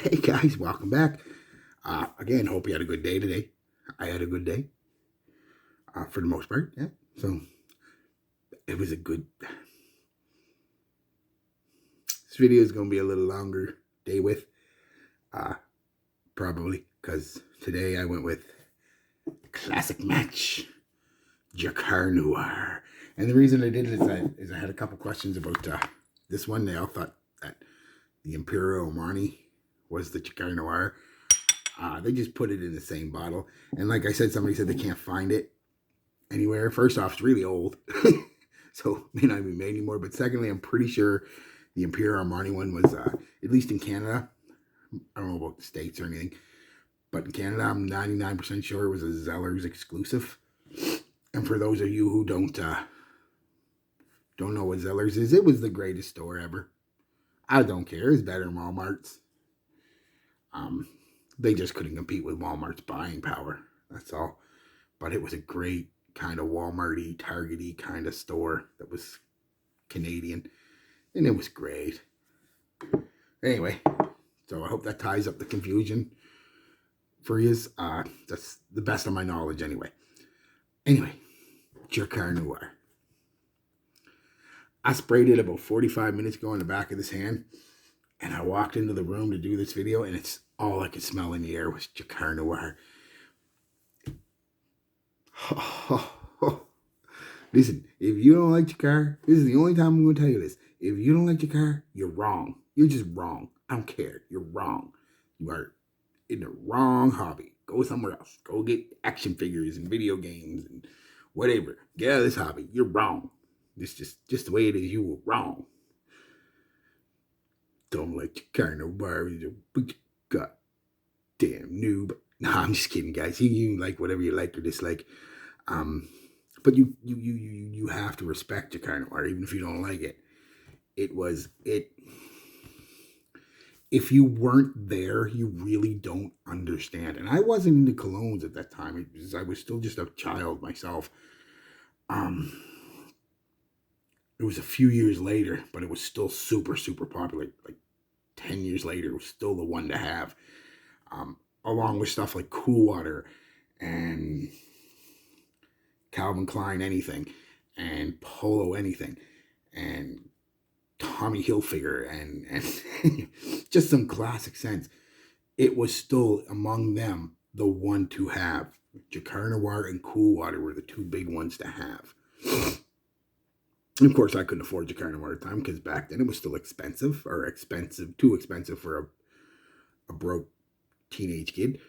Hey guys, welcome back. Again, hope you had a good day today. I had a good day, for the most part. Yeah. So it was a good. This video is going to be a little longer day with, uh, probably because today I went with classic match, Drakkar Noir, and the reason I did it is I had a couple questions about this one. They all thought that the Imperial Marnie was the Drakkar Noir. They just put it in the same bottle. And like I said, somebody said they can't find it anywhere. First off, it's really old. So it may not be made anymore. But secondly, I'm pretty sure the Imperial Armani one was, at least in Canada. I don't know about the States or anything. But in Canada, I'm 99% sure it was a Zellers exclusive. And for those of you who don't know what Zellers is, it was the greatest store ever. I don't care. It's better than Walmart's. They just couldn't compete with Walmart's buying power. That's all. But it was a great kind of Walmart-y, Target-y kind of store that was Canadian. And it was great. Anyway, so I hope that ties up the confusion for you. That's the best of my knowledge anyway. Anyway, Drakkar Noir. I sprayed it about 45 minutes ago in the back of this hand. And I walked into the room to do this video, and it's all I could smell in the air was Drakkar Noir. Listen, if you don't like Drakkar, this is the only time I'm going to tell you this. If you don't like Drakkar, you're wrong. You're just wrong. I don't care. You're wrong. You are in the wrong hobby. Go somewhere else. Go get action figures and video games and whatever. Get out of this hobby. You're wrong. This just the way it is. You were wrong. Don't like Drakkar Noir. He's a big goddamn noob. Nah, I'm just kidding, guys. You like whatever you like or dislike. But you have to respect Drakkar Noir, even if you don't like it. If you weren't there, you really don't understand. And I wasn't into colognes at that time. I was still just a child myself. It was a few years later, but it was still super, super popular. Like 10 years later, it was still the one to have. Along with stuff like Cool Water and Calvin Klein anything and Polo anything and Tommy Hilfiger and just some classic scents. It was still among them the one to have. Drakkar Noir and Cool Water were the two big ones to have. And of course, I couldn't afford Drakkar Noir at the time because back then it was still expensive, too expensive for a broke teenage kid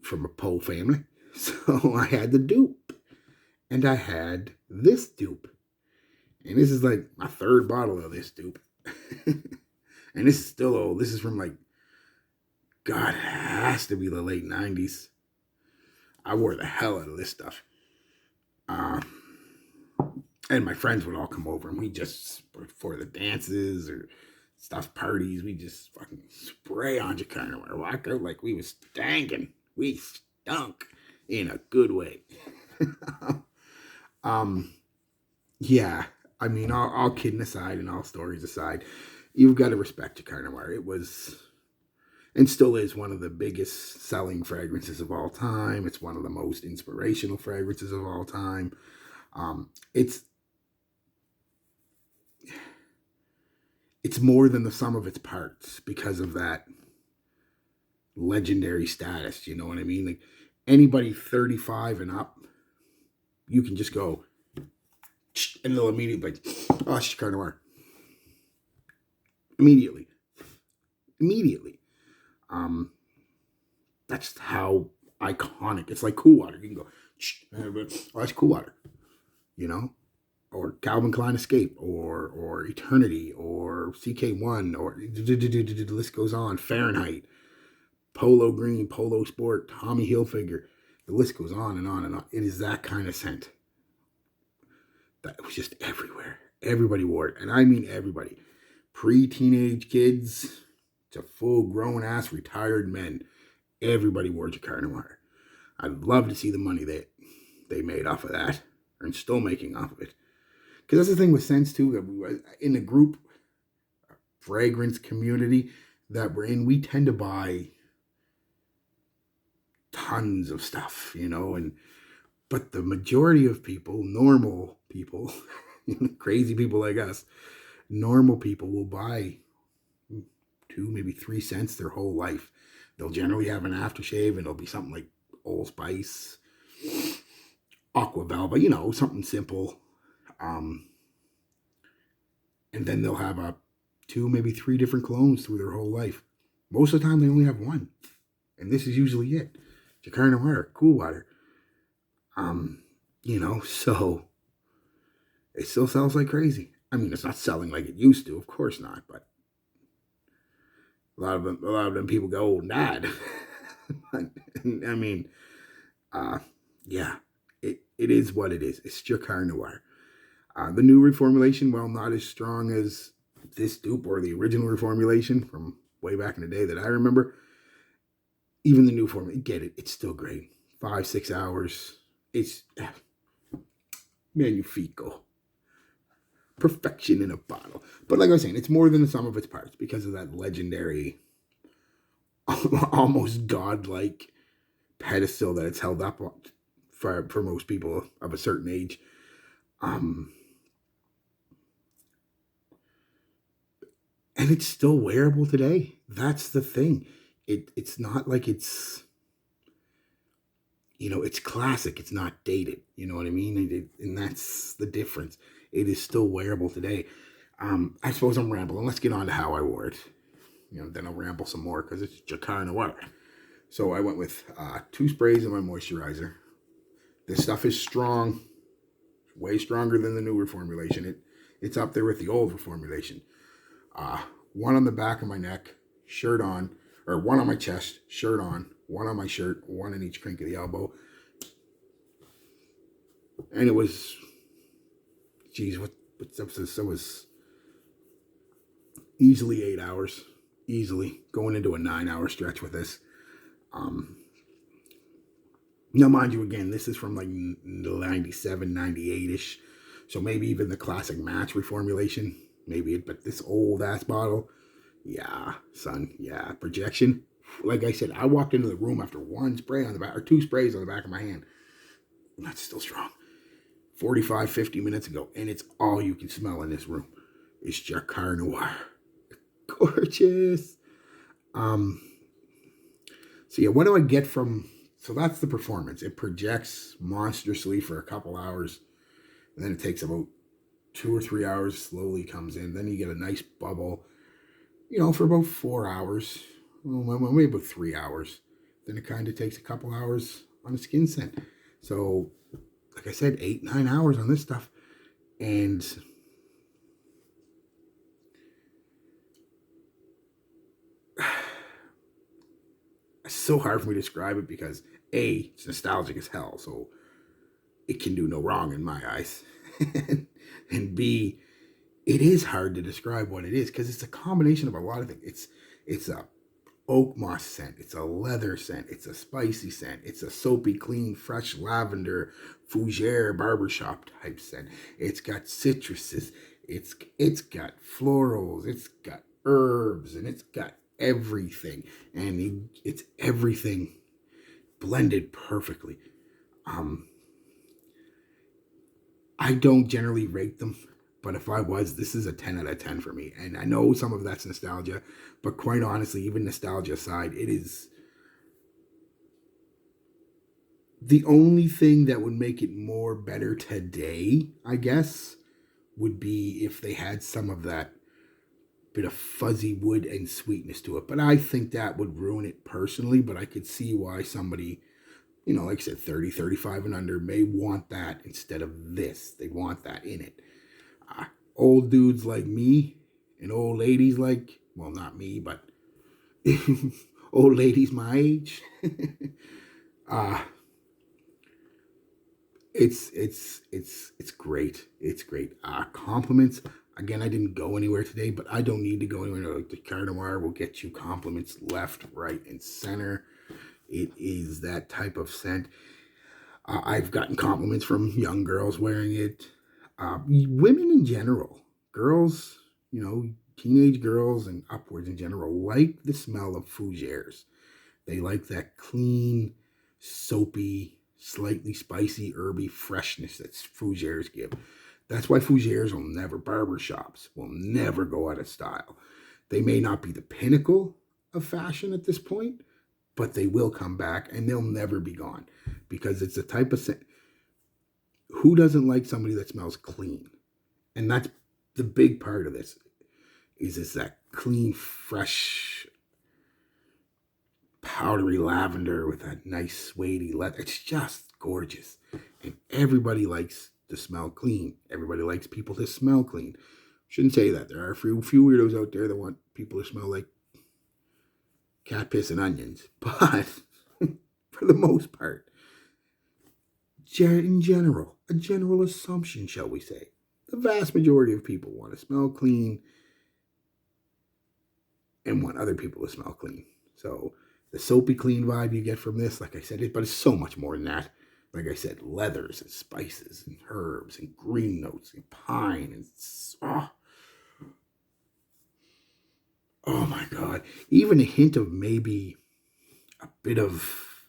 from a Poe family. So I had the dupe. And I had this dupe. And this is like my third bottle of this dupe. And this is still old. This is from God, it has to be the late 90s. I wore the hell out of this stuff. And my friends would all come over and we just, for the dances or stuff parties, we just fucking spray on Drakkar Noir. Walk out like we was stankin'. We stunk in a good way. Yeah, I mean, all kidding aside and all stories aside, you've got to respect Drakkar Noir. It was, and still is, one of the biggest selling fragrances of all time. It's one of the most inspirational fragrances of all time. It's more than the sum of its parts because of that legendary status. You know what I mean? Like anybody 35 and up, you can just go and they'll immediately be like, oh, it's Drakkar Noir. Immediately. That's how iconic. It's like Cool Water. You can go, oh, that's Cool Water. You know? Or Calvin Klein Escape, or Eternity, or CK1, or the list goes on. Fahrenheit, Polo Green, Polo Sport, Tommy Hilfiger. The list goes on and on and on. It is that kind of scent that was just everywhere. Everybody wore it, and I mean everybody. Pre-teenage kids to full grown-ass retired men. Everybody wore Drakkar Noir. I'd love to see the money that they made off of that, and still making off of it. Because that's the thing with scents too. In the group fragrance community, that we're in, we tend to buy tons of stuff, and but the majority of people, normal people, crazy people like us, normal people will buy 2, maybe 3 cents their whole life. They'll generally have an aftershave, and it'll be something like Old Spice, Aqua Velva, something simple. Um, and then they'll have 2, maybe 3 different clones through their whole life. Most of the time, they only have one, and this is usually it. Drakkar Noir, Cool Water. So it still sells like crazy. I mean, it's not selling like it used to, of course not, but a lot of them people go, "Nad." I mean, uh, yeah, it is what it is. It's Drakkar Noir. The new reformulation, while not as strong as this dupe or the original reformulation from way back in the day that I remember, even the new formula, get it, it's still great. 5-6 hours. It's magnifico. Perfection in a bottle. But like I was saying, it's more than the sum of its parts because of that legendary, almost godlike pedestal that it's held up for most people of a certain age. And it's still wearable today. That's the thing. It's not like it's it's classic. It's not dated. You know what I mean? And that's the difference. It is still wearable today. I suppose I'm rambling. Let's get on to how I wore it. Then I'll ramble some more because it's Drakkar Noir. So I went with 2 sprays of my moisturizer. This stuff is strong, way stronger than the new reformulation. It's up there with the old reformulation. 1 on the back of my neck, shirt on, or 1 on my chest, shirt on, 1 on my shirt, 1 in each crink of the elbow. And it was, geez, what's up? So it was easily 8 hours, easily going into a 9-hour stretch with this. Now, mind you, again, this is from like 97, 98-ish. So maybe even the classic match reformulation, but this old ass bottle, yeah, son, yeah, projection. Like I said, I walked into the room after 1 spray on the back, or 2 sprays on the back of my hand. That's still strong. 45, 50 minutes ago, and it's all you can smell in this room. It's Drakkar Noir. Gorgeous. So yeah, what do I get from? So that's the performance. It projects monstrously for a couple hours, and then it takes about 2 or 3 hours. Slowly comes in. Then you get a nice bubble. For about 4 hours. Well, maybe about 3 hours. Then it kind of takes a couple hours on the skin scent. So, like I said, 8, 9 hours on this stuff, and it's so hard for me to describe it because A, it's nostalgic as hell, so it can do no wrong in my eyes. And B, it is hard to describe what it is because it's a combination of a lot of things. It's a oak moss scent, it's a leather scent, it's a spicy scent, it's a soapy, clean, fresh lavender, fougere barbershop type scent. It's got citruses, it's got florals, it's got herbs, and it's got everything, and it's everything blended perfectly. I don't generally rate them, but if I was, this is a 10 out of 10 for me. And I know some of that's nostalgia, but quite honestly, even nostalgia aside, it is the only thing that would make it more better today, I guess, would be if they had some of that bit of fuzzy wood and sweetness to it. But I think that would ruin it personally, but I could see why somebody, like I said, 30, 35 and under may want that instead of this. They want that in it. Old dudes like me and old ladies like, well, not me, but old ladies my age. It's great. It's great. Compliments. Again, I didn't go anywhere today, but I don't need to go anywhere. Like the Drakkar Noir will get you compliments left, right, and center. It is that type of scent. I've gotten compliments from young girls wearing it. Women in general. Girls, teenage girls and upwards in general like the smell of fougères. They like that clean, soapy, slightly spicy, herby freshness that fougères give. That's why fougères will never, barbershops will never go out of style. They may not be the pinnacle of fashion at this point, but they will come back and they'll never be gone because it's the type of scent. Who doesn't like somebody that smells clean? And that's the big part of this is it's that clean, fresh, powdery lavender with that nice suede leather. It's just gorgeous. And everybody likes to smell clean. Everybody likes people to smell clean. Shouldn't say that. There are a few weirdos out there that want people to smell like cat piss and onions. But for the most part, in general, a general assumption, shall we say, the vast majority of people want to smell clean and want other people to smell clean. So the soapy clean vibe you get from this, like I said, but it's so much more than that. Like I said, leathers and spices and herbs and green notes and pine and oh my God. Even a hint of maybe a bit of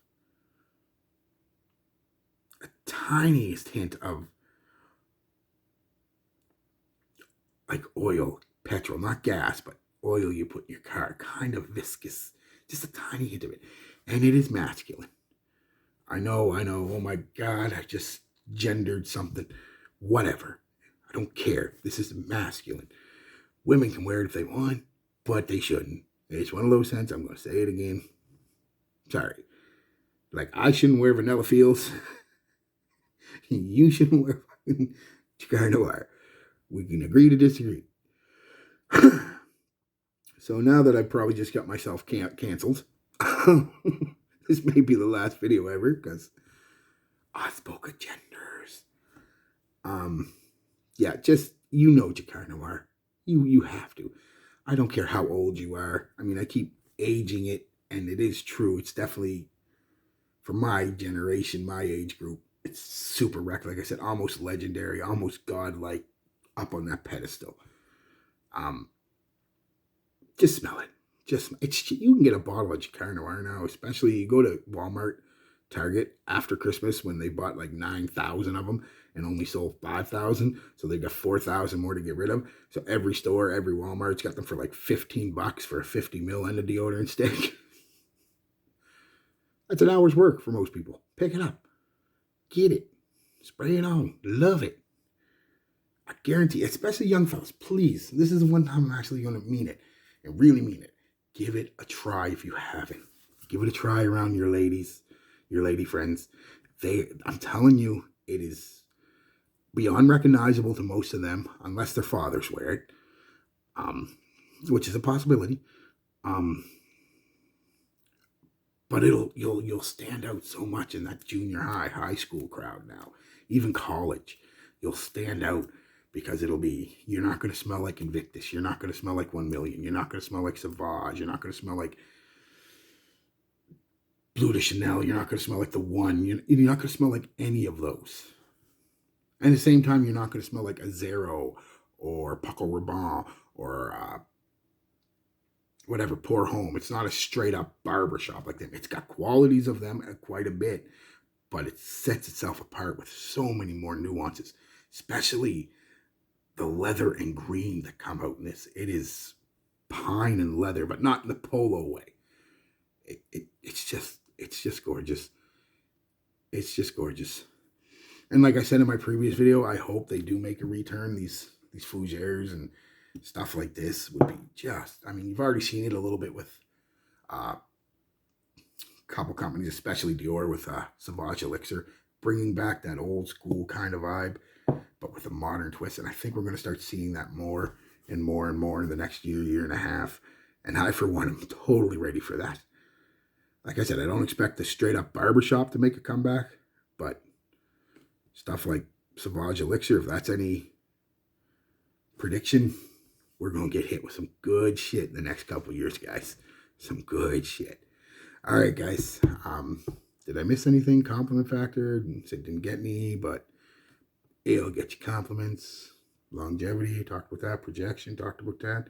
a tiniest hint of like oil, petrol, not gas, but oil you put in your car, kind of viscous, just a tiny hint of it. And it is masculine. I know, oh my God, I just gendered something. Whatever. I don't care. This is masculine. Women can wear it if they want, but they shouldn't. It's one of those scents. I'm going to say it again. Sorry. Like, I shouldn't wear Vanilla Fields. You shouldn't wear Drakkar Noir. We can agree to disagree. So now that I've probably just got myself canceled, this may be the last video ever because I spoke of genders. Yeah, just, Drakkar Noir. You have to. I don't care how old you are. I mean, I keep aging it, and it is true. It's definitely, for my generation, my age group, it's super like I said, almost legendary, almost godlike, up on that pedestal. Just smell it. You can get a bottle of Drakkar Noir now, especially you go to Walmart, Target after Christmas when they bought like 9,000 of them and only sold 5,000. So they got 4,000 more to get rid of. So every store, every Walmart's got them for like $15 for a 50 ml and a deodorant stick. That's an hour's work for most people. Pick it up. Get it. Spray it on. Love it. I guarantee, especially young fellas, please. This is the one time I'm actually going to mean it and really mean it. Give it a try if you haven't. Give it a try around your ladies, your lady friends. I'm telling you, it is beyond recognizable to most of them, unless their fathers wear it, which is a possibility. But you'll stand out so much in that junior high school crowd now, even college. You'll stand out because you're not going to smell like Invictus. You're not going to smell like 1 Million. You're not going to smell like Sauvage. You're not going to smell like Bleu de Chanel. You're not going to smell like The One. You're not going to smell like any of those. And at the same time, you're not going to smell like a Zero or Paco Rabanne or whatever, Pour Homme. It's not a straight up barbershop like them. It's got qualities of them quite a bit, but it sets itself apart with so many more nuances, especially the leather and green that come out in this. It is pine and leather, but not in the polo way. It's just gorgeous. It's just gorgeous. And like I said in my previous video, I hope they do make a return. These fougères and stuff like this would be just, I mean, you've already seen it a little bit with a couple companies, especially Dior with Sauvage Elixir, bringing back that old school kind of vibe, but with a modern twist. And I think we're going to start seeing that more and more and more in the next year and a half. And I, for one, am totally ready for that. Like I said, I don't expect the straight up barbershop to make a comeback, but stuff like Sauvage Elixir, if that's any prediction, we're going to get hit with some good shit in the next couple years, guys. Some good shit. All right, guys. Did I miss anything? Compliment factor? Said didn't get any, but it'll get you compliments. Longevity, talked about that. Projection, talked about that.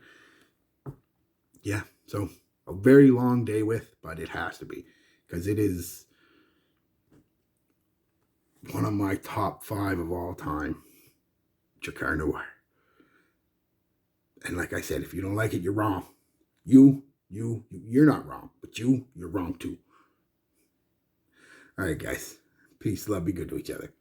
yeah, so a very long day with, but it has to be because it is one of my top 5 of all time. Drakkar Noir. And like I said, if you don't like it, you're wrong. You're not wrong, but you're wrong too. All right, guys. Peace, love, be good to each other.